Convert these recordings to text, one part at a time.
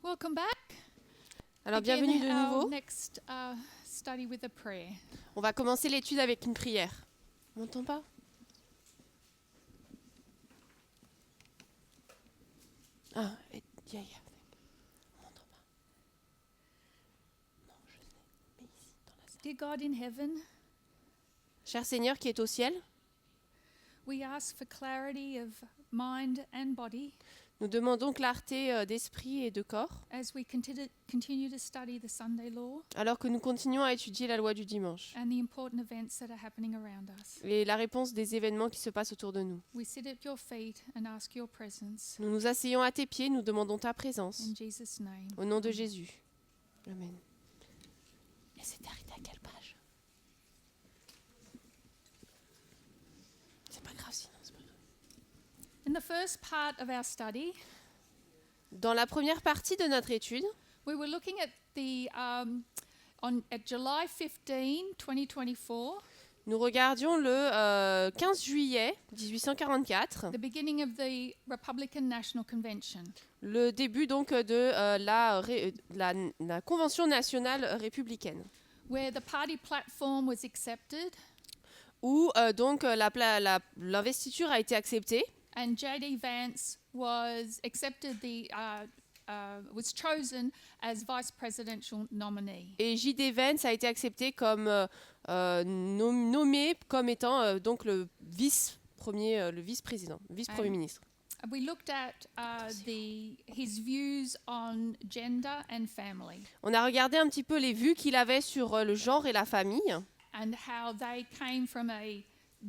Welcome back. Alors bienvenue de Begin our nouveau. next study with a prayer. On va commencer l'étude avec une prière. On m'entend pas? Ah, yeah. On m'entend pas. Non, je sais. Mais ici, dans la salle. Dear God in heaven, Cher Seigneur qui est au ciel, we ask for clarity of mind and body nous demandons clarté d'esprit et de corps, as we continue to study the Sunday law alors que nous continuons à étudier la loi du dimanche and the important events that are happening around us. et la réponse des événements qui se passent autour de nous. We sit at your feet and ask your presence. Nous nous asseyons à tes pieds, nous demandons ta présence. In Jesus' name. Au nom de Jésus. Amen. Et c'était arrêté à quelle page? C'est pas grave sinon, c'est pas grave. In the first part of our study, Dans la première partie de notre étude, we were looking at at July 15, 2024, nous regardions le 15 juillet 1844, the beginning of the Republican National Convention. le début donc de la Convention nationale républicaine, Where the party platform was accepted où donc l'investiture a été acceptée and J.D. Vance was was chosen as vice presidential nominee. et J.D. Vance a été accepté comme nommé comme étant donc le vice-président, vice-premier ministre. We looked at his views on gender and family On a regardé un petit peu les vues qu'il avait sur le genre et la famille and how they came from a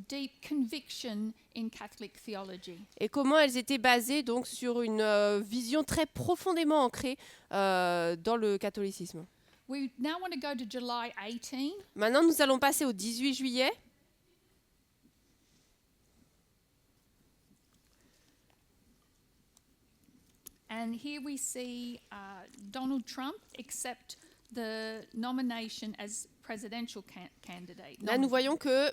deep conviction in Catholic theology. et comment elles étaient basées donc sur une vision très profondément ancrée dans le catholicisme. We now want to go to July 18. Maintenant, nous allons passer au 18 juillet. And here we see Donald Trump accept the nomination as presidential candidate. Là, nous voyons que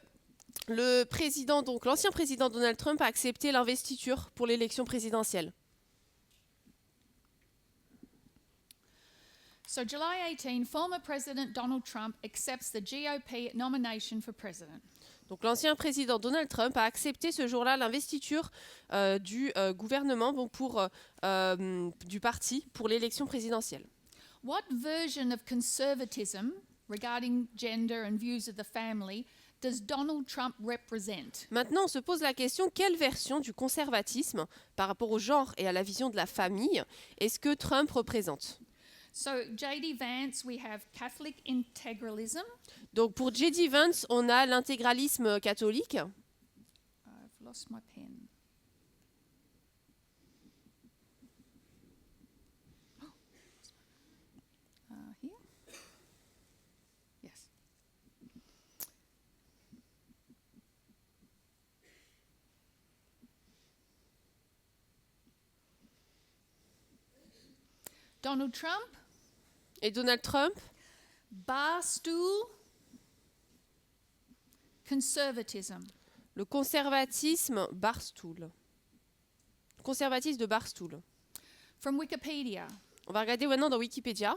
le président, donc l'ancien président Donald Trump, a accepté l'investiture pour l'élection présidentielle. So July 18, former President Donald Trump accepts the GOP nomination for president. Donc l'ancien président Donald Trump a accepté ce jour-là l'investiture du gouvernement du parti pour l'élection présidentielle. What version of conservatism regarding gender and views of the family does Donald Trump represent? Maintenant, on se pose la question, quelle version du conservatisme par rapport au genre et à la vision de la famille est-ce que Trump représente? So J.D. Vance, we have Catholic integralism. Donc pour J.D. Vance, on a l'intégralisme catholique. I've lost my pen. Here? Yes. Donald Trump, Et Donald Trump, barstool conservatism. le conservatisme Barstool. Conservatisme de Barstool. From Wikipedia. On va regarder maintenant dans Wikipédia.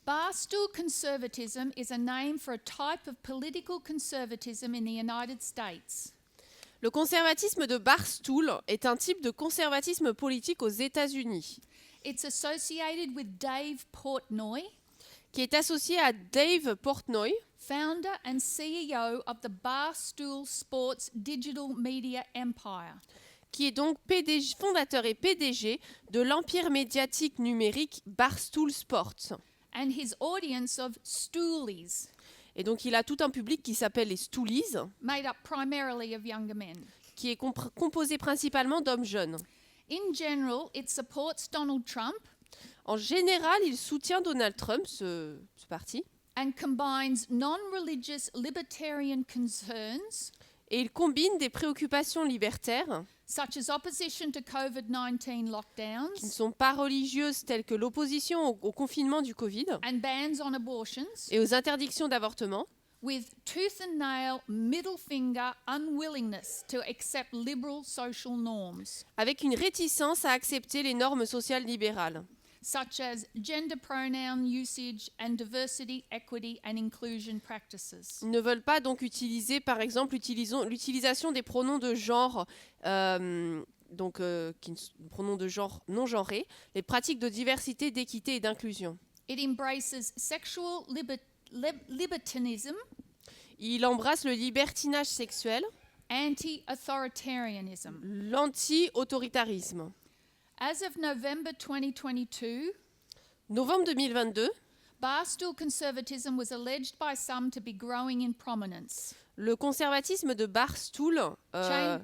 Barstool conservatism is a name for a type of political conservatism in the United States. Le conservatisme de Barstool est un type de conservatisme politique aux États-Unis, It's associated with Dave Portnoy, qui est associé à Dave Portnoy, founder and CEO of the Barstool Sports digital media empire. qui est donc fondateur et PDG de l'empire médiatique numérique Barstool Sports. And his audience of stoolies, Et donc il a tout un public qui s'appelle les Stoolies, made up primarily of younger men. qui est composé principalement d'hommes jeunes. In general, it supports Donald Trump En général, il soutient Donald Trump, ce parti, and combines non-religious libertarian concerns Et il combine des préoccupations libertaires such as opposition to COVID-19 qui ne lockdowns sont pas religieuses, telles que l'opposition au confinement du Covid and bans on abortions, et aux interdictions d'avortement, with tooth and nail, middle finger unwillingness to accept liberal social norms, avec une réticence à accepter les normes sociales libérales, such as gender pronoun usage and diversity, equity and inclusion practices. Ils ne veulent pas donc utiliser, par exemple, l'utilisation des pronoms de genre, pronoms de genre non genrés, les pratiques de diversité, d'équité et d'inclusion. It embraces sexual libertinism, Il embrasse le libertinage sexuel, anti-authoritarianism. l'anti-autoritarisme. As of November 2022, Novembre 2022, Barstool conservatism was alleged by some to be growing in prominence. le conservatisme de Barstool a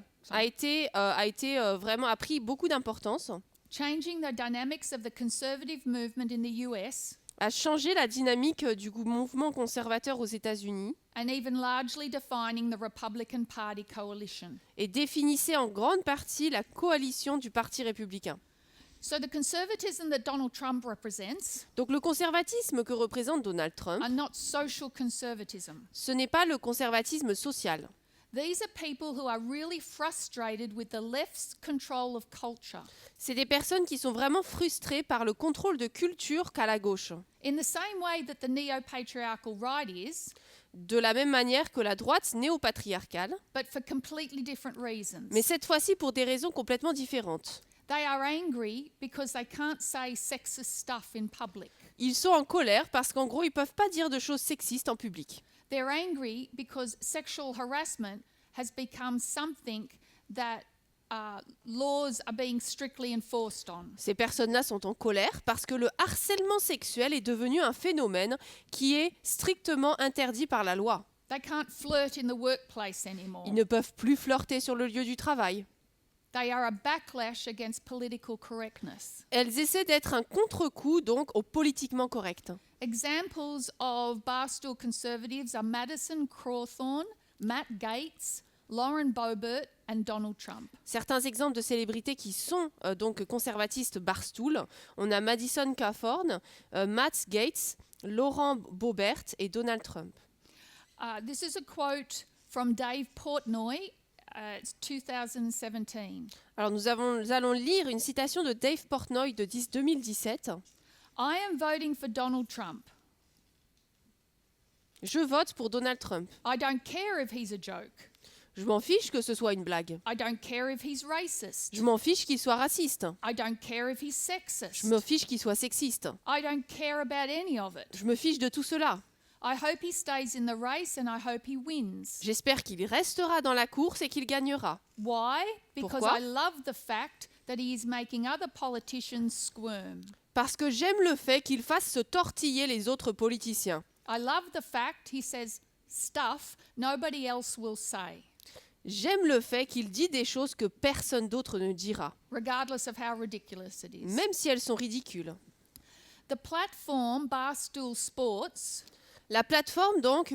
pris beaucoup d'importance, Changing the dynamics of the conservative movement in the US a changé la dynamique du mouvement conservateur aux États-Unis and even largely defining the Republican Party coalition. et définissait en grande partie la coalition du Parti républicain. So the conservatism that Donald Trump represents Donc le conservatisme que représente Donald Trump, are not social conservatism. ce n'est pas le conservatisme social. These are people who are really frustrated with the left's control of culture. C'est des personnes qui sont vraiment frustrées par le contrôle de culture qu'a la gauche. In the same way that the neo-patriarchal right is, De la même manière que la droite néo-patriarcale, but for completely different reasons. mais cette fois-ci pour des raisons complètement différentes. They are angry because they can't say sexist stuff in public. Ils sont en colère parce qu'en gros, ils ne peuvent pas dire de choses sexistes en public. They're angry because sexual harassment has become something that laws are being strictly enforced on. Ces personnes-là sont en colère parce que le harcèlement sexuel est devenu un phénomène qui est strictement interdit par la loi. They can't flirt in the workplace anymore. Ils ne peuvent plus flirter sur le lieu du travail. They are a backlash against political correctness. Elles essaient d'être un contre-coup donc au politiquement correct. Examples of Barstool conservatives are Madison Cawthorn, Matt Gaetz, Lauren Boebert and Donald Trump. Certains exemples de célébrités qui sont donc conservatistes Barstool, on a Madison Cawthorn, Matt Gaetz, Laurent Boebert et Donald Trump. This is a quote from Dave Portnoy. It's 2017. Alors nous allons lire une citation de Dave Portnoy de 2017. I am voting for Donald Trump. Je vote pour Donald Trump. I don't care if he's a joke. Je m'en fiche que ce soit une blague. I don't care if he's racist. Je m'en fiche qu'il soit raciste. I don't care if he's sexist. Je me fiche qu'il soit sexiste. I don't care about any of it. Je me fiche de tout cela. I hope he stays in the race and I hope he wins. J'espère qu'il restera dans la course et qu'il gagnera. Why? Because Pourquoi? I love the fact that he is making other politicians squirm. Parce que j'aime le fait qu'il fasse se tortiller les autres politiciens. I love the fact he says stuff nobody else will say, J'aime le fait qu'il dit des choses que personne d'autre ne dira, regardless of how ridiculous it is. même si elles sont ridicules. The platform Barstool Sports La plateforme, donc,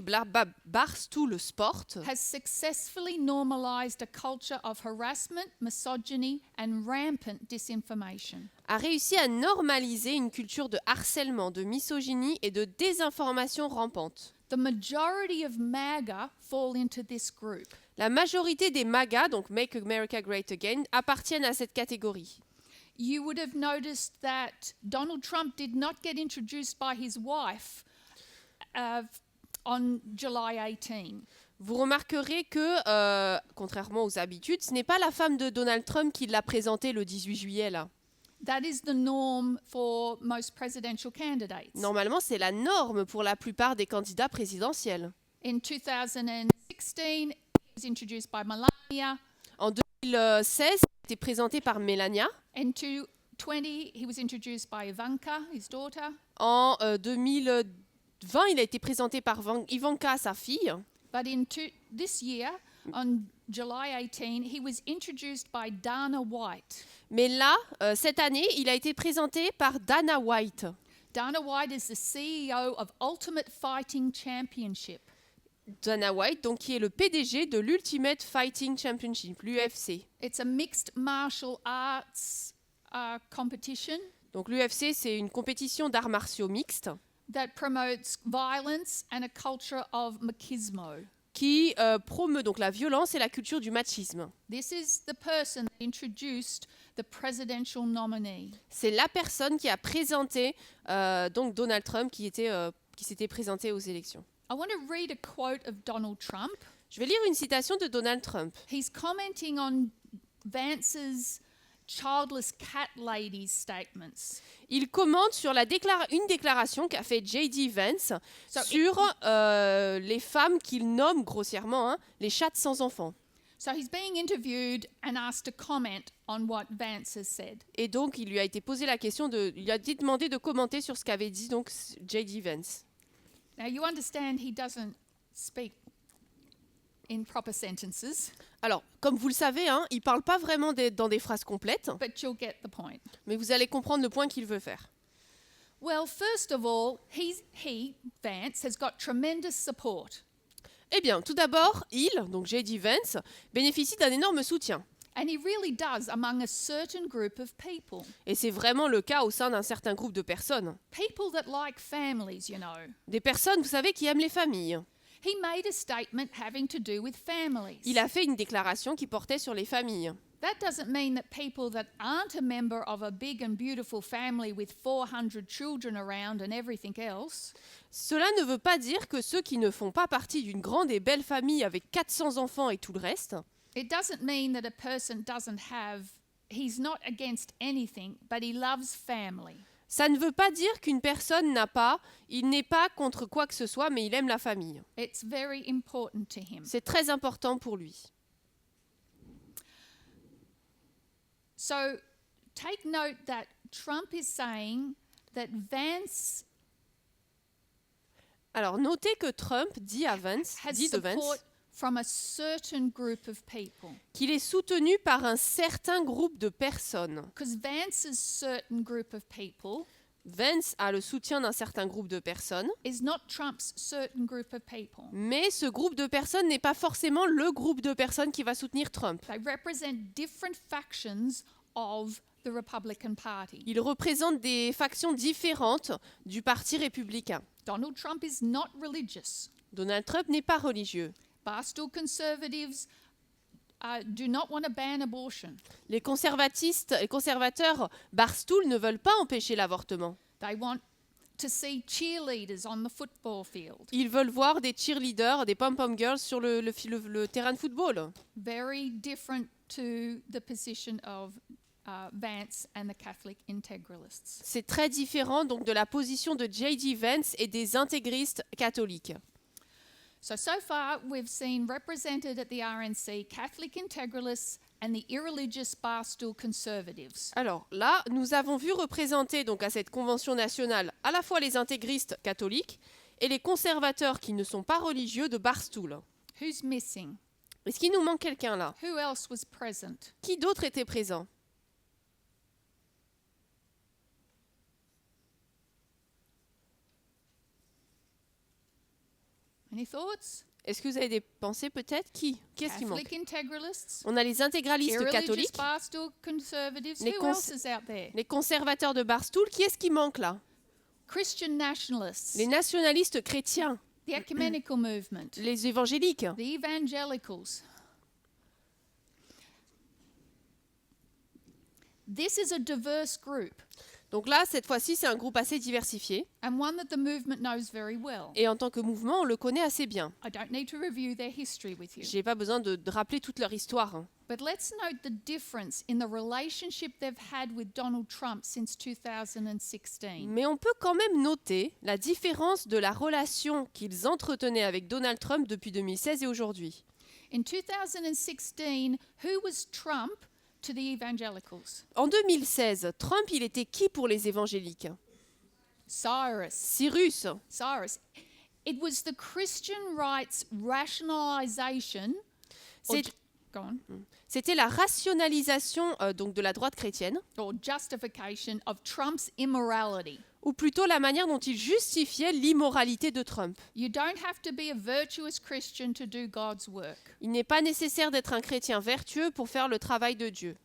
Barstool Sport, has successfully normalized a culture of harassment, misogyny and rampant disinformation. a réussi à normaliser une culture de harcèlement, de misogynie et de désinformation rampante. The majority of MAGA fall into this group. La majorité des MAGA, donc Make America Great Again, appartiennent à cette catégorie. You would have noticed that Donald Trump did not get introduced by his wife on July 18. Vous remarquerez que, contrairement aux habitudes, ce n'est pas la femme de Donald Trump qui l'a présenté le 18 juillet, là. That is the norm for most presidential candidates. Normalement, c'est la norme pour la plupart des candidats présidentiels. In 2016, he was introduced by Melania. En 2016, il a été présenté par Melania. In 2020, he was introduced by Ivanka, his daughter. En 2020, il a été présenté par Ivanka, sa fille. But this year, on July 18, he was introduced by Dana White. Mais là, cette année, il a été présenté par Dana White. Dana White is the CEO of Ultimate Fighting Championship. Dana White, donc, qui est le PDG de l'Ultimate Fighting Championship, l'UFC. It's a mixed martial arts competition Donc l'UFC, c'est une compétition d'arts martiaux mixtes that promotes violence and a culture of machismo. qui promeut donc la violence et la culture du machisme. This is the person that introduced the presidential nominee. C'est la personne qui a présenté donc Donald Trump qui s'était présenté aux élections. I want to read a quote of Donald Trump. Je vais lire une citation de Donald Trump. He's commenting on Vance's childless cat lady's statements. Il commente sur une déclaration qu'a fait J.D. Vance sur les femmes qu'il nomme grossièrement les chattes sans enfants. So he's being interviewed and asked to comment on what Vance has said. Et donc il lui a été posé la question il a été demandé de commenter sur ce qu'avait dit donc J.D. Vance. Now you understand he doesn't speak in proper sentences, Alors, comme vous le savez, il ne parle pas vraiment dans des phrases complètes, but you'll get the point. mais vous allez comprendre le point qu'il veut faire. Well, first of all, Vance, has got tremendous support. Eh bien, tout d'abord, donc J.D. Vance, bénéficie d'un énorme soutien. And he really does among a certain group of people. Et c'est vraiment le cas au sein d'un certain groupe de personnes. People that like families, you know. Des personnes, vous savez, qui aiment les familles. He made a statement having to do with families. Il a fait une déclaration qui portait sur les familles. That doesn't mean that people that aren't a member of a big and beautiful family with 400 children around and everything else, Cela ne veut pas dire que ceux qui ne font pas partie d'une grande et belle famille avec 400 enfants et tout le reste, it doesn't mean that a person he's not against anything, but he loves family. ça ne veut pas dire qu'une personne il n'est pas contre quoi que ce soit, mais il aime la famille. It's very important to him. C'est très important pour lui. So take note that Trump is saying that Vance Alors, notez que Trump dit has de Vance support from a certain group of people. qu'il est soutenu par un certain groupe de personnes. Because Vance's certain group of people Vance a le soutien d'un certain groupe de personnes, is not Trump's certain group of people. mais ce groupe de personnes n'est pas forcément le groupe de personnes qui va soutenir Trump. They represent different factions of the Republican Party. Ils représentent des factions différentes du Parti républicain. Donald Trump is not religious. Donald Trump n'est pas religieux. Barstool conservatives do not want to ban abortion. Les conservateurs Barstool ne veulent pas empêcher l'avortement. They want to see cheerleaders on the football field. Ils veulent voir des cheerleaders, des pom-pom girls sur le terrain de football. Very different to the position of Vance and the Catholic integralists. C'est très différent donc de la position de J.D. Vance et des intégristes catholiques. So far, we've seen represented at the RNC Catholic integralists and the irreligious Barstool conservatives. Alors là, nous avons vu représenter donc à cette convention nationale à la fois les intégristes catholiques et les conservateurs qui ne sont pas religieux de Barstool. Who's missing? Est-ce qu'il nous manque quelqu'un là? Who else was present? Qui d'autre était présent? Any thoughts? Est-ce que vous avez des pensées peut-être? Qu'est-ce qui manque? Catholic integralists, On a les intégralistes irreligious catholiques, Barstool conservatives. Les Who else is out there? les conservateurs de Barstool. Qui est-ce qui manque là? Christian nationalists, Les nationalistes chrétiens, the ecumenical movement, les évangéliques. the evangelicals. This is a diverse group Donc là, cette fois-ci, c'est un groupe assez diversifié. and one that the movement knows very well. Et en tant que mouvement, on le connaît assez bien. I don't need to review their history with you. Je n'ai pas besoin de rappeler toute leur histoire. But let's note the difference in the relationship they've had with Donald Trump since 2016. Mais on peut quand même noter la différence de la relation qu'ils entretenaient avec Donald Trump depuis 2016 et aujourd'hui. In 2016, who was Trump to the evangelicals? En 2016, Trump, il était qui pour les évangéliques? Cyrus. Cyrus. It was the Christian rights rationalization. or C'est- Go on. C'était la rationalisation donc de la droite chrétienne, Or justification of Trump's immorality. ou plutôt la manière dont il justifiait l'immoralité de Trump. You don't have to be a virtuous Christian to do God's work. Il n'est pas nécessaire d'être un chrétien vertueux pour faire le travail de Dieu.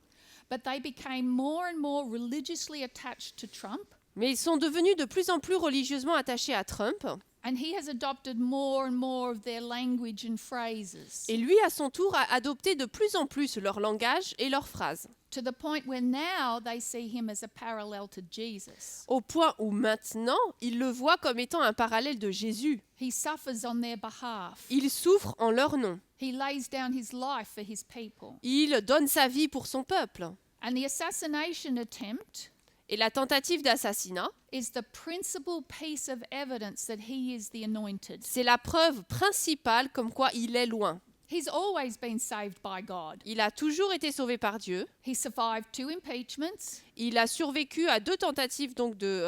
But they became more and more religiously attached to Trump, Mais ils sont devenus de plus en plus religieusement attachés à Trump, and he has adopted more and more of their language and phrases, et lui, à son tour, a adopté de plus en plus leur langage et leurs phrases, to the point where now they see him as a parallel to Jesus. au point où maintenant, ils le voient comme étant un parallèle de Jésus. He suffers on their behalf. Il souffre en leur nom. He lays down his life for his people. Il donne sa vie pour son peuple. And the assassination attempt Et la tentative d'assassinat, is the principal piece of evidence that he is the anointed. c'est la preuve principale comme quoi il est loin. He's always been saved by God. Il a toujours été sauvé par Dieu. He survived 2 impeachments, Il a survécu à 2 tentatives donc de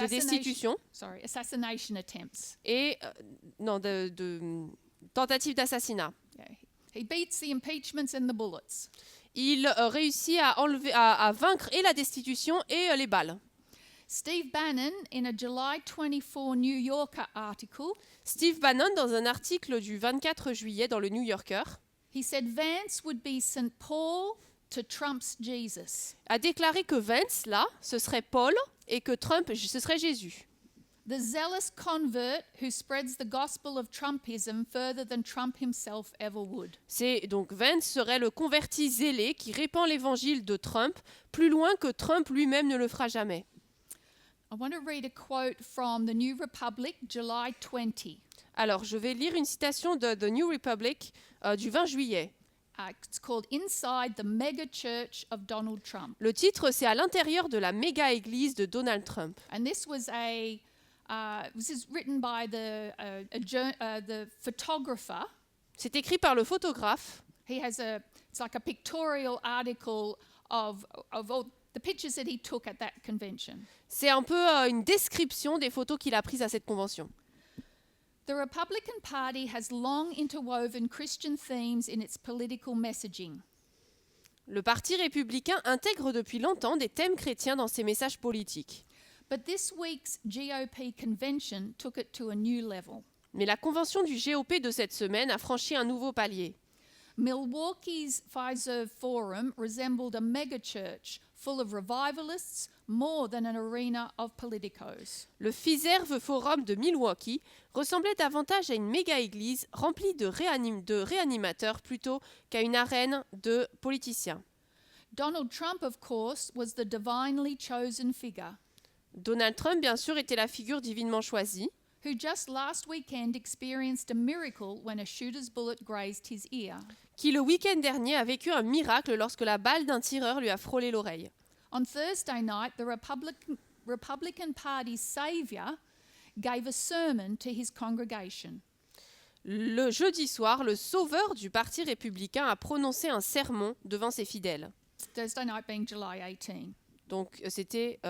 destitution assassination attempts. et de tentatives d'assassinat. Yeah. He beats the impeachments and the bullets. Il réussit à vaincre et la destitution et les balles. Steve Bannon, in a July 24 New Yorker article, Steve Bannon, dans un article du 24 juillet dans le New Yorker, he said Vance would be St. Paul to Trump's Jesus. a déclaré que Vance, là, ce serait Paul et que Trump, ce serait Jésus. The zealous convert who spreads the gospel of Trumpism further than Trump himself ever would. C'est donc Vance serait le converti zélé qui répand l'évangile de Trump plus loin que Trump lui-même ne le fera jamais. I want to read a quote from the New Republic, July 20. Alors, je vais lire une citation de The New Republic du 20 juillet. It's called Inside the Mega Church of Donald Trump. Le titre, c'est à l'intérieur de la méga église de Donald Trump. And this is written by the photographer. C'est écrit par le photographe. It's like a pictorial article of all the pictures that he took at that convention. C'est un peu une description des photos qu'il a prises à cette convention. The Republican Party has long interwoven Christian themes in its political messaging. Le Parti républicain intègre depuis longtemps des thèmes chrétiens dans ses messages politiques. But this week's GOP convention took it to a new level. Mais la convention du GOP de cette semaine a franchi un nouveau palier. Milwaukee's Pfizer Forum resembled a megachurch full of revivalists more than an arena of politicos. Le Pfizer Forum de Milwaukee ressemblait davantage à une méga-église remplie de réanimateurs plutôt qu'à une arène de politiciens. Donald Trump, of course, was the divinely chosen figure Donald Trump, bien sûr, était la figure divinement choisie, who just last weekend experienced a miracle when a shooter's bullet grazed his ear. qui le week-end dernier a vécu un miracle lorsque la balle d'un tireur lui a frôlé l'oreille. On Thursday night, the Republican Party's savior gave a sermon to his congregation. Le jeudi soir, le sauveur du Parti républicain a prononcé un sermon devant ses fidèles. Thursday night being July 18. Donc c'était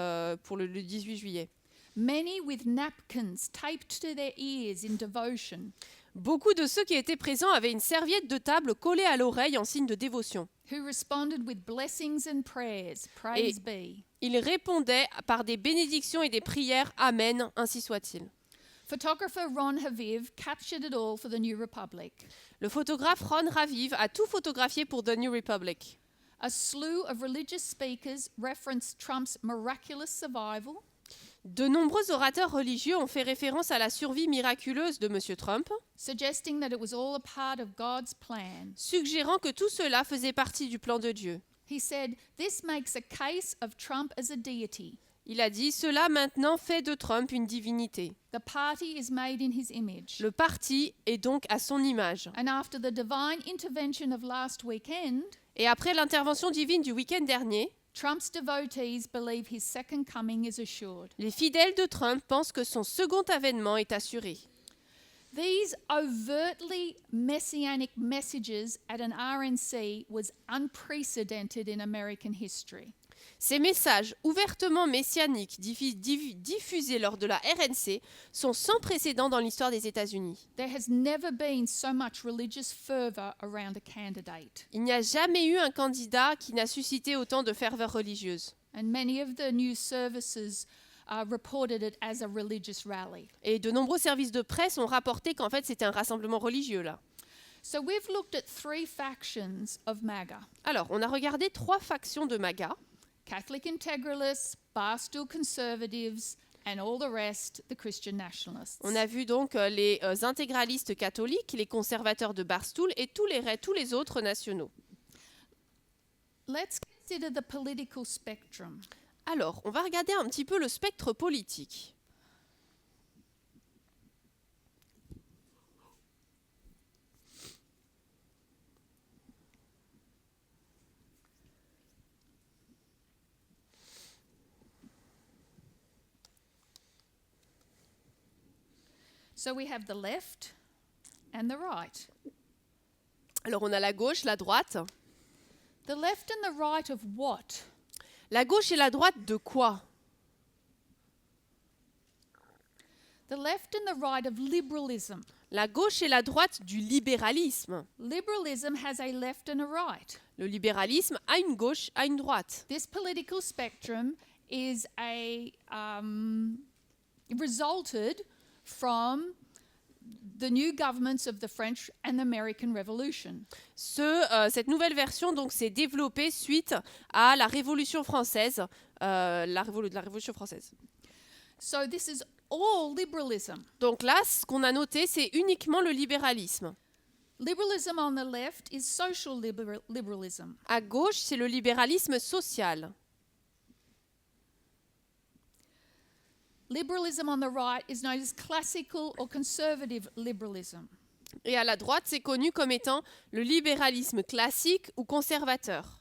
pour le 18 juillet. Many with napkins taped to their ears in devotion, Beaucoup de ceux qui étaient présents avaient une serviette de table collée à l'oreille en signe de dévotion. who responded with blessings and prayers. Praise be. Ils répondaient par des bénédictions et des prières. Amen, ainsi soit-il. Photographer Ron Haviv captured it all for the New Republic. Le photographe Ron Raviv a tout photographié pour The New Republic. A slew of religious speakers referenced Trump's miraculous survival, De nombreux orateurs religieux ont fait référence à la survie miraculeuse de M. Trump, suggesting that it was all a part of God's plan. suggérant que tout cela faisait partie du plan de Dieu. He said, "This makes a case of Trump as a deity. Il a dit « Cela maintenant fait de Trump une divinité. The party is made in his image." Le parti est donc à son image. And after the divine intervention of last weekend, Et après l'intervention divine du week-end dernier, Trump's devotees believe his second coming is assured. les fidèles de Trump pensent que son second avènement est assuré. These overtly messianic messages at an RNC was unprecedented in American history. Ces messages ouvertement messianiques diffusés lors de la RNC sont sans précédent dans l'histoire des États-Unis. There has never been so much religious fervour around a candidate. Il n'y a jamais eu un candidat qui n'a suscité autant de ferveur religieuse. And many of the news services reported it as a religious rally. Et de nombreux services de presse ont rapporté qu'en fait c'était un rassemblement religieux là. So we've looked at 3 factions of MAGA: Alors, on a regardé 3 factions de MAGA. Catholic integralists, Barstool conservatives, and all the rest, the Christian nationalists. On a vu donc les intégralistes catholiques, les conservateurs de Barstool et tous les autres nationaux. Let's consider the political spectrum. Alors, on va regarder un petit peu le spectre politique. So we have the left and the right. Alors, on a la gauche, la droite. The left and the right of what? La gauche et la droite de quoi? The left and the right of liberalism. La gauche et la droite du libéralisme. Liberalism has a left and a right. Le libéralisme a une gauche, a une droite. This political spectrum is resulted from the new governments of the French and the American Revolution. Cette nouvelle version donc s'est développée suite à la Révolution française, la Révolution française. So this is all liberalism. Donc là, ce qu'on a noté, c'est uniquement le libéralisme. Liberalism on the left is social liberalism. À gauche, c'est le libéralisme social. Liberalism on the right is known as classical or conservative liberalism. Et à la droite, c'est connu comme étant le libéralisme classique ou conservateur.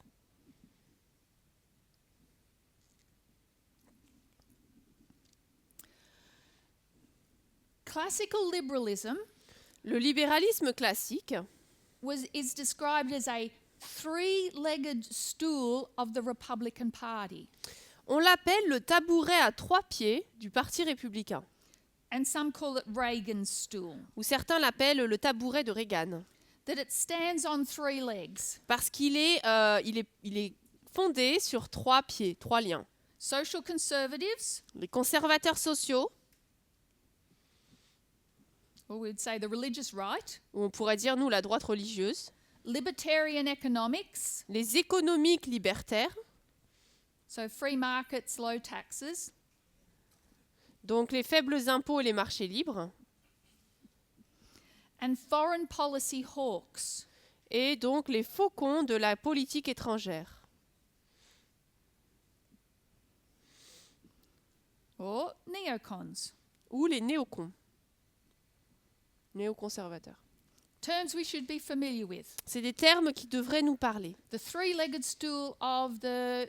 Classical liberalism Le libéralisme classique is described as a 3-legged stool of the Republican Party. on l'appelle le tabouret à 3 pieds du Parti républicain, And some call it Reagan's stool. ou certains l'appellent le tabouret de Reagan, That it stands on 3 legs. parce qu'il est, il est fondé sur 3 pieds, 3 liens. Social conservatives, Les conservateurs sociaux, or we'd say the religious right. ou on pourrait dire nous la droite religieuse, Libertarian economics, les économiques libertaires, so free markets, low taxes. donc les faibles impôts et les marchés libres, And foreign policy hawks, et donc les faucons de la politique étrangère, or neocons. ou les néocons, néoconservateurs. Terms we should be familiar with. C'est des termes qui devraient nous parler. The 3-legged stool of the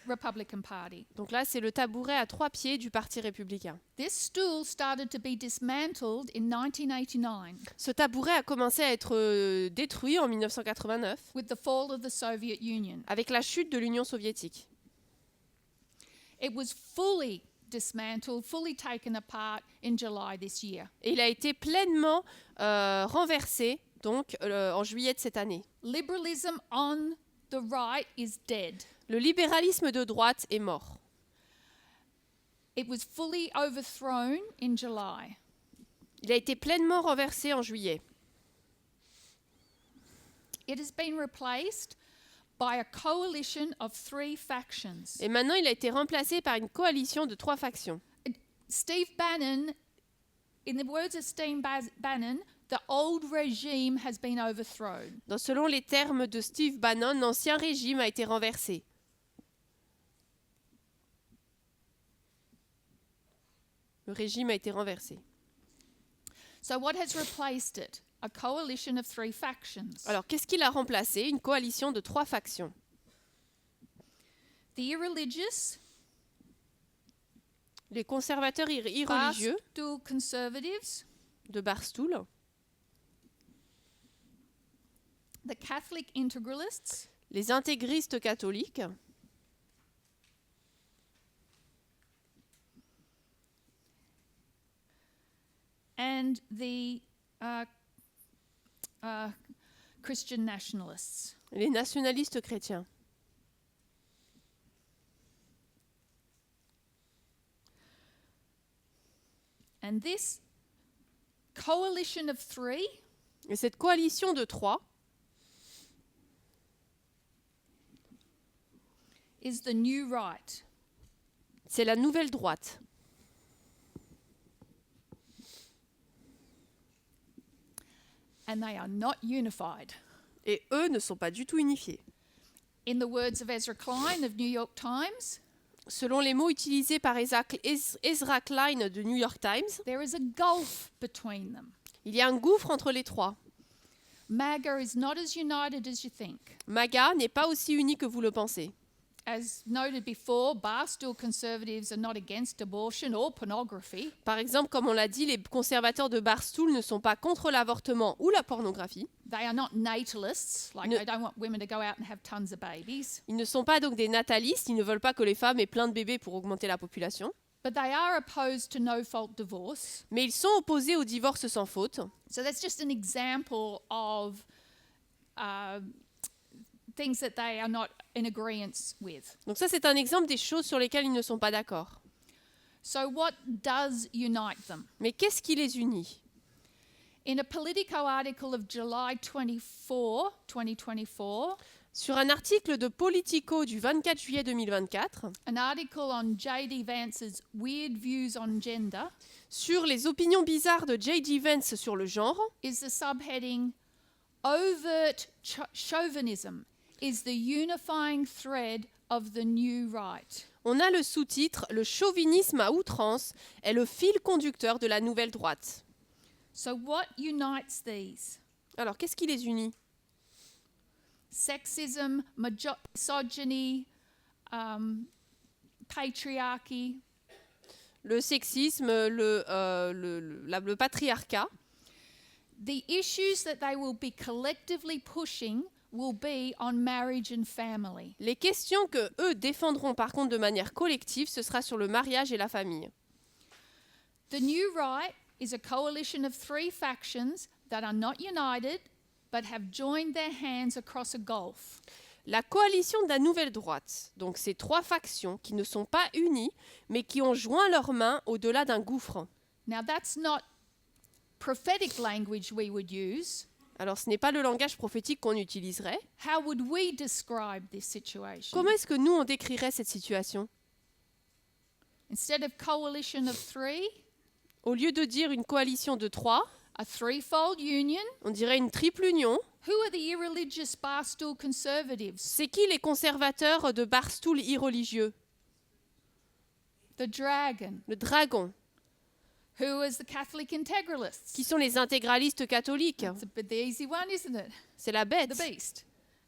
Republican Party. Donc là, c'est le tabouret à 3 pieds du Parti républicain. This stool started to be dismantled in 1989 Ce tabouret a commencé à être détruit en 1989 with the fall of the Soviet Union. avec la chute de l'Union soviétique. It was fully dismantled, fully taken apart in July this year. Et il a été pleinement renversé donc, en juillet de cette année. Liberalism on the right is dead. Le libéralisme de droite est mort. It was fully overthrown in July. Il a été pleinement renversé en juillet. It has been replaced by a coalition of 3 factions. Et maintenant, il a été remplacé par une coalition de 3 factions. Steve Bannon, in the words of Steve Bannon, the old regime has been overthrown. Donc, selon les termes de Steve Bannon, l'ancien régime a été renversé. Le régime a été renversé. So what has replaced it? A coalition of 3 factions. Alors, qu'est-ce qu'il a remplacé? Une coalition de 3 factions. The irreligious, Les conservateurs irreligieux Barstool conservatives, de Barstool, the Catholic integralists, les intégristes catholiques, and the Christian nationalists. Les nationalistes chrétiens. And this coalition of three Et cette coalition de 3 is the new right. c'est la nouvelle droite. And they are not unified. Et eux ne sont pas du tout unifiés. In the words of Ezra Klein of New York Times, Selon les mots utilisés par Ezra Klein de New York Times, there is a gulf between them. il y a un gouffre entre les 3. MAGA is not as united as you think. MAGA n'est pas aussi uni que vous le pensez. As noted before, Barstool conservatives are not against abortion or pornography. Par exemple, comme on l'a dit, les conservateurs de Barstool ne sont pas contre l'avortement ou la pornographie. They are not natalists, like No. they don't want women to go out and have tons of babies. Ils ne sont pas donc des natalistes, ils ne veulent pas que les femmes aient plein de bébés pour augmenter la population. But they are opposed to no-fault divorce. Mais ils sont opposés au divorce sans faute. So that's just an example of things that they are not in agreement with. Donc ça, c'est un exemple des choses sur lesquelles ils ne sont pas d'accord. So what does unite them? Mais qu'est-ce qui les unit ? In a Politico article of July 24, 2024, Sur un article de Politico du 24 juillet 2024, an article on J.D. Vance's weird views on gender sur les opinions bizarres de J.D. Vance sur le genre, is the subheading Overt Chauvinism is the unifying thread of the new right. on a le sous-titre « Le chauvinisme à outrance est le fil conducteur de la nouvelle droite So what unites these? ». Alors, qu'est-ce qui les unit ? Sexism, misogyny, patriarchy, Le sexisme, le patriarcat. the issues that they will be collectively pushing will be on marriage and family. Les questions que eux défendront par contre de manière collective, ce sera sur le mariage et la famille. The new right is a coalition of three factions that are not united but have joined their hands across a gulf. La coalition de la nouvelle droite, donc ces 3 factions qui ne sont pas unies, mais qui ont joint leurs mains au-delà d'un gouffre. Now that's not prophetic language we would use. Alors ce n'est pas le langage prophétique qu'on utiliserait. How would we describe this situation? Comment est-ce que nous on décrirait cette situation ? Instead of coalition of three, Au lieu de dire une coalition de 3, a threefold union. on dirait une triple union. Who are the irreligious Barstool conservatives? C'est qui les conservateurs de Barstool irreligieux ? The dragon. Le dragon. Who is the Catholic integralists? Qui sont les intégralistes catholiques ? It's a bit the easy one, isn't it? C'est la bête. The beast.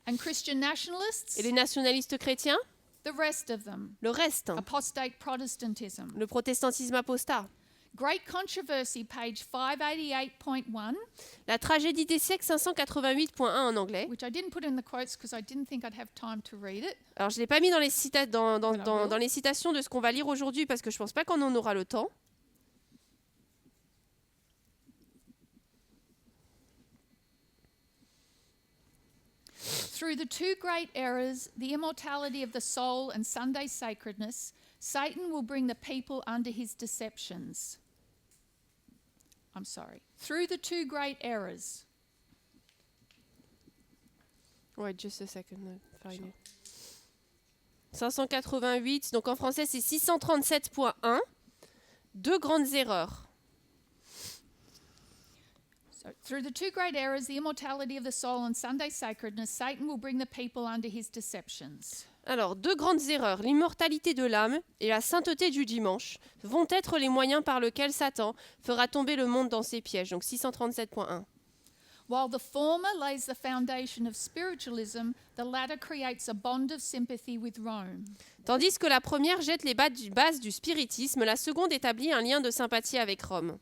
And Christian nationalists? Et les nationalistes chrétiens ? The rest of them. Le reste. Apostate Protestantism. Le protestantisme apostat. Great Controversy, page 588.1, La tragédie des siècles 588.1 en anglais. which I didn't put in the quotes because I didn't think I'd have time to read it. Alors je ne l'ai pas mis dans les, dans les citations de ce qu'on va lire aujourd'hui parce que je ne pense pas qu'on en aura le temps. Through the two great errors, the immortality of the soul and Sunday sacredness, Satan will bring the people under his deceptions. Through the two great errors. Ouais, just a second. 588, donc en français c'est 637.1. 2 grandes erreurs. So, through the two great errors, the immortality of the soul and Sunday sacredness, Satan will bring the people under his deceptions. Alors, 2 grandes erreurs, l'immortalité de l'âme et la sainteté du dimanche, vont être les moyens par lesquels Satan fera tomber le monde dans ses pièges. Donc 637.1. While the former lays the foundation of spiritualism, the latter creates a bond of sympathy with Rome. Tandis que la première jette les bases du spiritisme, la seconde établit un lien de sympathie avec Rome.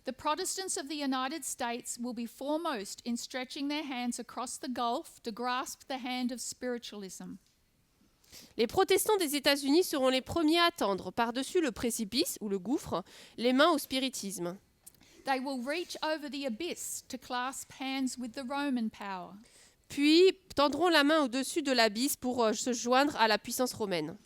The Protestants of the United States will be foremost in stretching their hands across the gulf to grasp the hand of spiritualism. Les protestants des États-Unis seront les premiers à tendre, par-dessus le précipice ou le gouffre, les mains au spiritisme. They will reach over the abyss to clasp hands with the Roman power. Puis tendront la main au-dessus de l'abysse pour se joindre à la puissance romaine.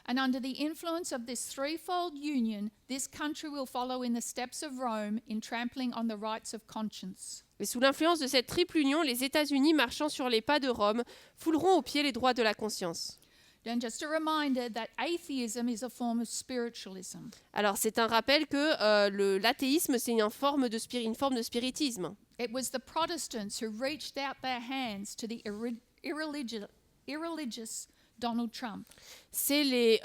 And under the influence of this threefold union, this country will follow in the steps of Rome in trampling on the rights of conscience. Et sous l'influence de cette triple union, les États-Unis, marchant sur les pas de Rome, fouleront aux pieds les droits de la conscience. Then just a reminder that atheism is a form of spiritualism. Alors c'est un rappel que l'athéisme, c'est une forme de spiritisme. It was the Protestants who reached out their hands to the irreligious Donald Trump. C'est les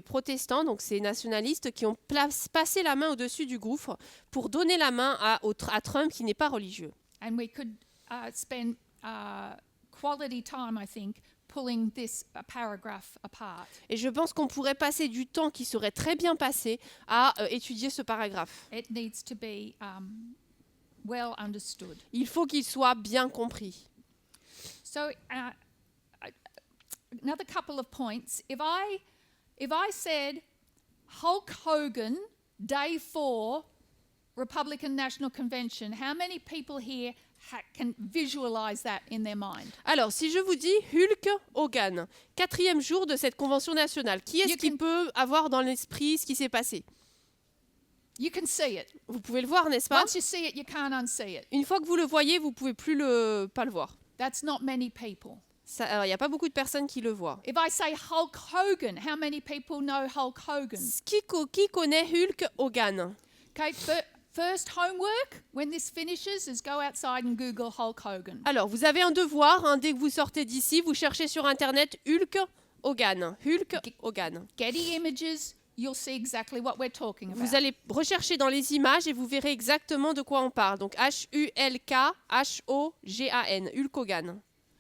protestants, donc ces nationalistes, qui ont passé la main au-dessus du gouffre pour donner la main à Trump qui n'est pas religieux. And we could spend quality time, I think, pulling this paragraph apart. Et je pense qu'on pourrait passer du temps qui serait très bien passé à étudier ce paragraphe. It needs to be well understood. Il faut qu'il soit bien compris. So another couple of points. If I said Hulk Hogan, Day 4, Republican National Convention, how many people here can visualize that in their mind? Alors, si je vous dis Hulk Hogan, 4e jour de cette convention nationale, qui est-ce qui peut avoir dans l'esprit ce qui s'est passé? You can see it. Vous pouvez le voir, n'est-ce pas? Once you see it, you can't unsee it. Une fois que vous le voyez, vous ne pouvez plus pas le voir. That's not many people. Il n'y a pas beaucoup de personnes qui le voient. If I say Hulk Hogan, how many people know Hulk Hogan? Qui connaît Hulk Hogan? Okay, first homework, when this finishes, is go outside and Google Hulk Hogan. Alors, vous avez un devoir, hein, dès que vous sortez d'ici, vous cherchez sur Internet Hulk Hogan. Hulk Hogan. Getty Images, you'll see exactly what we're talking about. Vous allez rechercher dans les images et vous verrez exactement de quoi on parle. Donc Hulk-Hogan, Hulk Hogan.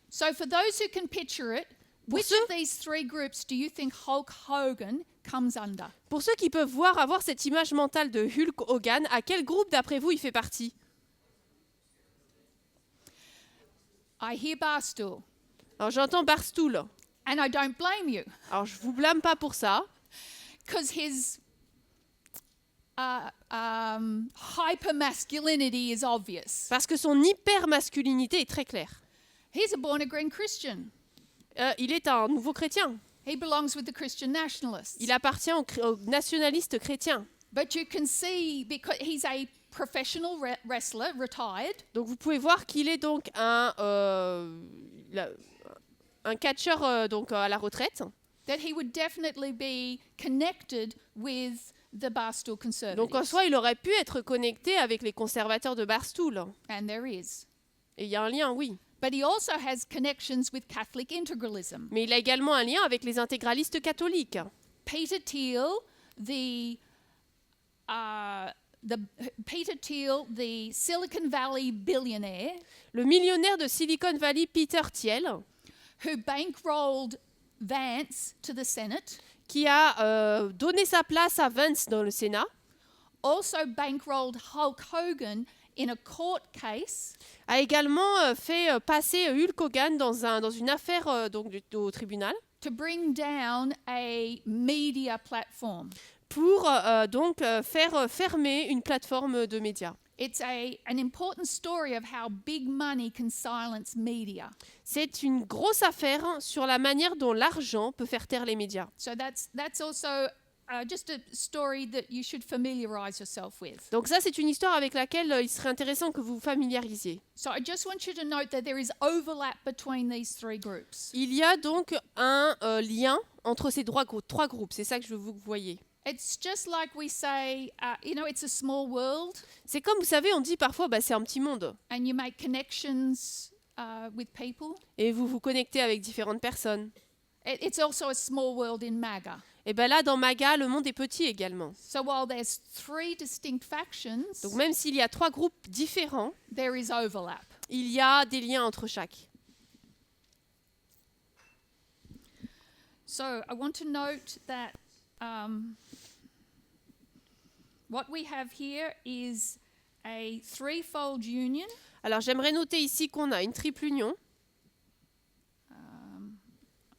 So for those who can picture it, which of these three groups do you think Hulk Hogan comes under? Pour ceux qui peuvent avoir cette image mentale de Hulk Hogan, à quel groupe d'après vous il fait partie? I hear Barstool, Alors j'entends Barstool. and I don't blame you, Alors je vous blâme pas pour ça, because his hyper-masculinity is obvious. parce que son hyper-masculinité est très claire. He's a born-again Christian. Il est un nouveau chrétien. He belongs with the Christian nationalists. Il appartient aux nationalistes chrétiens. But you can see, because he's a professional wrestler, retired, Donc vous pouvez voir qu'il est donc un catcheur donc à la retraite. that he would definitely be connected with the Barstool Conservatives. Donc en soi, il aurait pu être connecté avec les conservateurs de Barstool. And there is. Et il y a un lien, oui. But he also has connections with Catholic integralism. Mais il a également un lien avec les intégralistes catholiques. Peter Thiel, the Silicon Valley billionaire, Le millionnaire de Silicon Valley, Peter Thiel, who bankrolled Vance to the Senate, qui a donné sa place à Vance dans le Sénat, also bankrolled Hulk Hogan in a court case a également fait passer Hulk Hogan dans une affaire donc au tribunal to bring down a media platform. pour donc faire fermer une plateforme de médias. It's an important story of how big money can silence media. C'est une grosse affaire sur la manière dont l'argent peut faire taire les médias. So that's also just a story that you should familiarize yourself with. Donc ça, c'est une histoire avec laquelle il serait intéressant que vous vous familiarisiez. So I just want you to note that there is overlap between these three groups. Il y a donc un lien entre ces trois groupes. C'est ça que je veux que vous voyez. It's just like we say, it's a small world, C'est comme, vous savez, on dit parfois, c'est un petit monde. and you make connections with people. Et vous vous connectez avec différentes personnes. It's also a small world in MAGA. Et bien là, dans MAGA, le monde est petit également. So while there's three distinct factions, Donc même s'il y a trois groupes différents, there is overlap. il y a des liens entre chaque. So I want to note that what we have here is a threefold union. Alors j'aimerais noter ici qu'on a une triple union.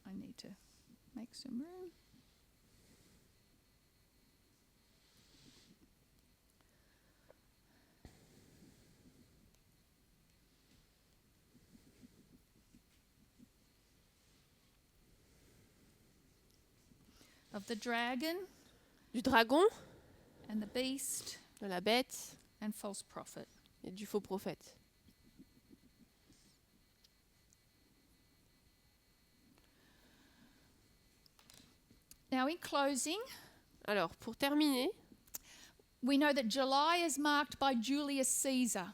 I need to make some room. of the dragon du dragon, and the beast de la bête and false prophet. et du faux prophète. Now, in closing, Alors, pour terminer, we know that July is marked by Julius Caesar.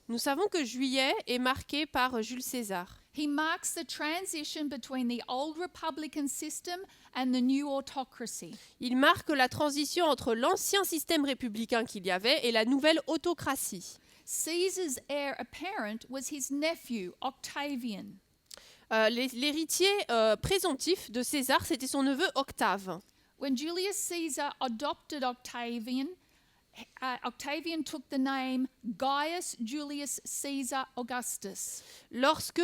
nous savons que juillet est marqué par Jules César. He marks the transition between the old republican system and the new autocracy. Il marque la transition entre l'ancien système républicain qu'il y avait et la nouvelle autocratie. Caesar's heir apparent was his nephew, Octavian. L'héritier présomptif de César, c'était son neveu Octave. When Julius Caesar adopted Octavian, Octavian took the name Gaius Julius Caesar Augustus. Lorsque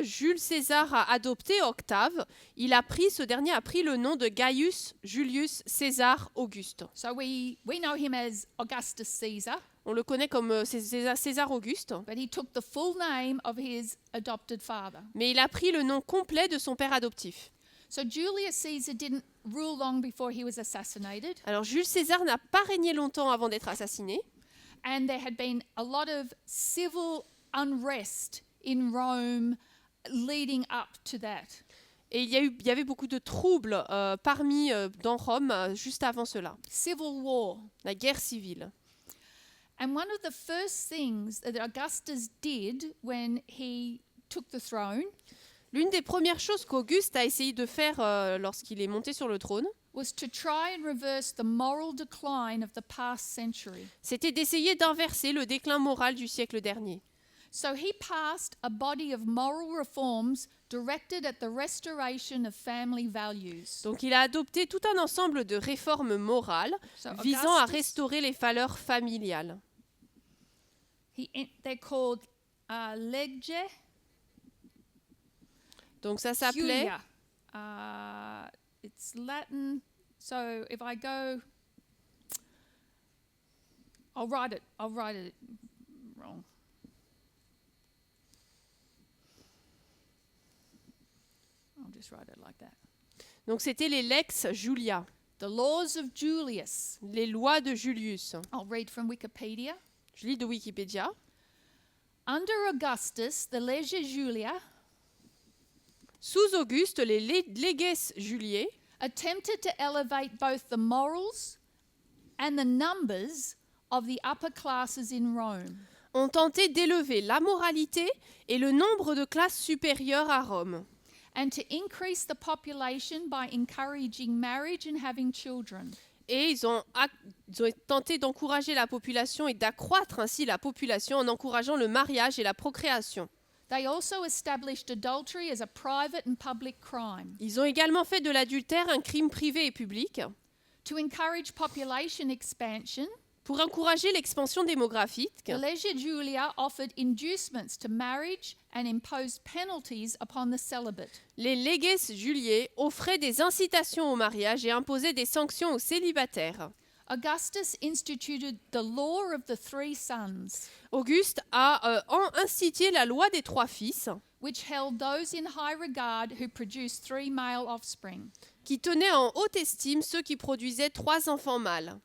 Jules César a adopté Octave, ce dernier a pris le nom de Gaius Julius César Auguste. So we know him as Augustus Caesar, On le connaît comme César Auguste, but he took the full name of his adopted father. mais il a pris le nom complet de son père adoptif. So Julius Caesar didn't rule long before he was assassinated, Alors Jules César n'a pas régné longtemps avant d'être assassiné, and there had been a lot of civil unrest in Rome leading up to that. et il y avait beaucoup de troubles dans Rome juste avant cela, Civil war. la guerre civile. And one of the first things that Augustus did when he took the throne L'une des premières choses qu'Auguste a essayé de faire lorsqu'il est monté sur le trône, was to try and reverse the moral decline of the past century. c'était d'essayer d'inverser le déclin moral du siècle dernier. So he passed a body of moral reforms directed at the restoration of family values. Donc il a adopté tout un ensemble de réformes morales So visant à Augustus, restaurer les valeurs familiales. they're called legge Donc ça s'appelait Julia. It's Latin. So if I go, I'll write it wrong. I'll just write it like that. Donc c'était les Lex Julia, The laws of Julius. les lois de Julius. I'll read from Wikipedia. Je lis de Wikipédia. Under Augustus, the leges Julia Sous Auguste, les leges Juliae attempted to elevate both the morals and the numbers of the upper classes in Rome. ont tenté d'élever la moralité et le nombre de classes supérieures à Rome, And to increase the population by encouraging marriage and having children. et ils ont tenté d'encourager la population et d'accroître ainsi la population en encourageant le mariage et la procréation. They also established adultery as a private and public crime. Ils ont également fait de l'adultère un crime privé et public. To encourage population expansion, Pour encourager l'expansion démographique, the Legge Julia offered inducements to marriage and imposed penalties upon the celibate. les leges Juliae offraient des incitations au mariage et imposaient des sanctions aux célibataires. Augustus instituted the law of the three sons, Auguste a institué la loi des 3 fils, which held those in high regard who produced 3 male offspring. qui tenait en haute estime ceux qui produisaient 3 enfants mâles.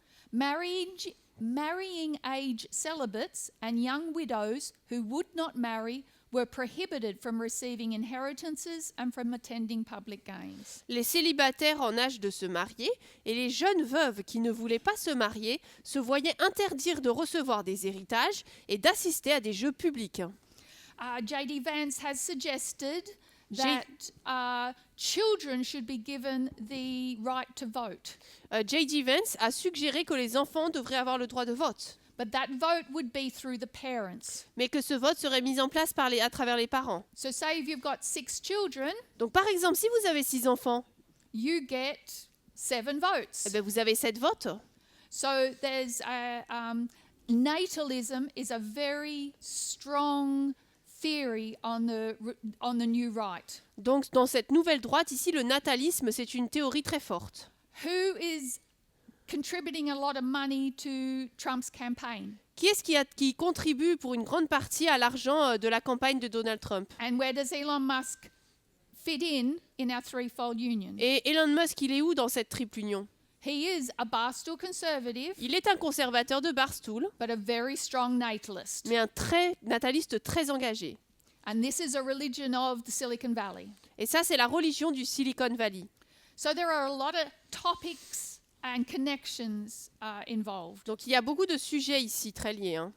Marrying age celibates and young widows who would not marry were prohibited from receiving inheritances and from attending public games. Les célibataires en âge de se marier et les jeunes veuves qui ne voulaient pas se marier se voyaient interdire de recevoir des héritages et d'assister à des jeux publics. J.D. Vance has suggested that children should be given the right to vote, J.D. Vance a suggéré que les enfants devraient avoir le droit de vote, but that vote would be through the parents. mais que ce vote serait mis en place à travers les parents. So say if you've got 6 children, Donc par exemple, si vous avez 6 enfants, you get 7 votes. eh bien, vous avez 7 votes. So there's natalism is a very strong theory on the new right. Donc dans cette nouvelle droite ici, le natalisme, c'est une théorie très forte. Who is contributing a lot of money to Trump's campaign? Qui est-ce qui contribue pour une grande partie à l'argent de la campagne de Donald Trump? And where does Elon Musk fit in our threefold union. Et Elon Musk, il est où dans cette triple union? He is a Barstool conservative, Il est un conservateur de Barstool, but a very strong natalist. mais un nataliste très engagé. And this is a religion of the Silicon Valley. Et ça, c'est la religion du Silicon Valley. So there are a lot of topics and connections involved. Donc il y a beaucoup de sujets ici très liés, hein.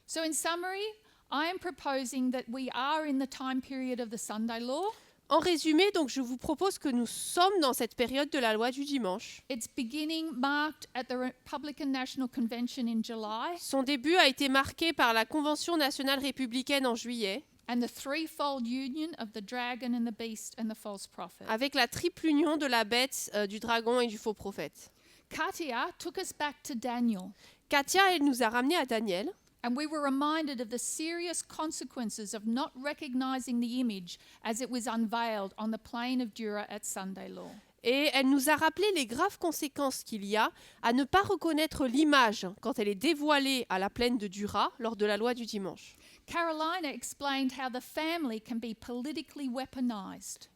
So in summary, I am proposing that we are in the time period of the Sunday law. En résumé, donc, je vous propose que nous sommes dans cette période de la loi du dimanche. It's beginning marked at the Republican National Convention in July, Son début a été marqué par la Convention nationale républicaine en juillet, and the threefold union of the dragon and the beast and the false prophet. avec la triple union de la bête, du dragon et du faux prophète. Katia took us back to Daniel, Katia, elle nous a ramenés à Daniel, and we were reminded of the serious consequences of not recognizing the image as it was unveiled on the plain of Dura at Sunday law. et elle nous a rappelé les graves conséquences qu'il y a à ne pas reconnaître l'image quand elle est dévoilée à la plaine de Dura lors de la loi du dimanche. Carolina explained how the family can be politically weaponized.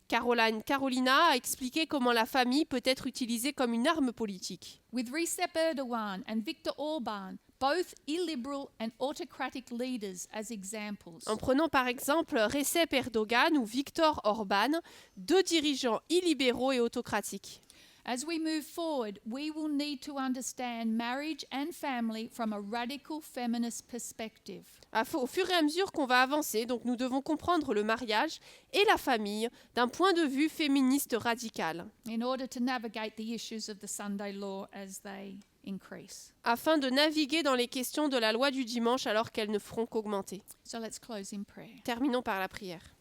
Carolina a expliqué comment la famille peut être utilisée comme une arme politique. With Recep Erdogan and Viktor Orban, both illiberal and autocratic leaders as examples. En prenant par exemple Recep Erdogan ou Viktor Orban, deux dirigeants illibéraux et autocratiques. As we move forward, we will need to understand marriage and family from a radical feminist perspective. Au fur et à mesure qu'on va avancer, donc nous devons comprendre le mariage et la famille d'un point de vue féministe radical, In order to navigate the issues of the Sunday law as they increase. afin de naviguer dans les questions de la loi du dimanche alors qu'elles ne feront qu'augmenter. So let's close in prayer. Terminons par la prière.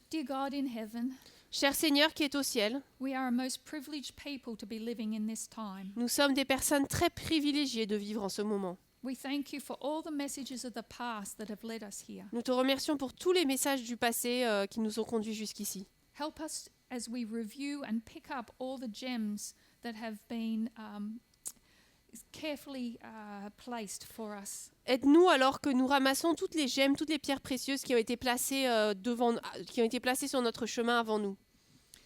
Dear God in heaven, Cher Seigneur qui est au ciel, we are a most privileged people to be living in this time. nous sommes des personnes très privilégiées de vivre en ce moment. We thank you for all the messages of the past that have led us here. Nous te remercions pour tous les messages du passé qui nous ont conduits jusqu'ici. Help us as we review and pick up all the gems that have been carefully placed for us. Aide-nous alors que nous ramassons toutes les gemmes, toutes les pierres précieuses qui ont été placées qui ont été placées sur notre chemin avant nous.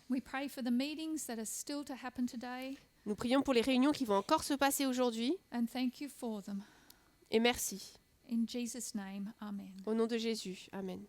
We pray for the meetings that are still to happen today, Nous prions pour les réunions qui vont encore se passer aujourd'hui and thank you for them. et merci. In Jesus' name, amen. Au nom de Jésus, amen.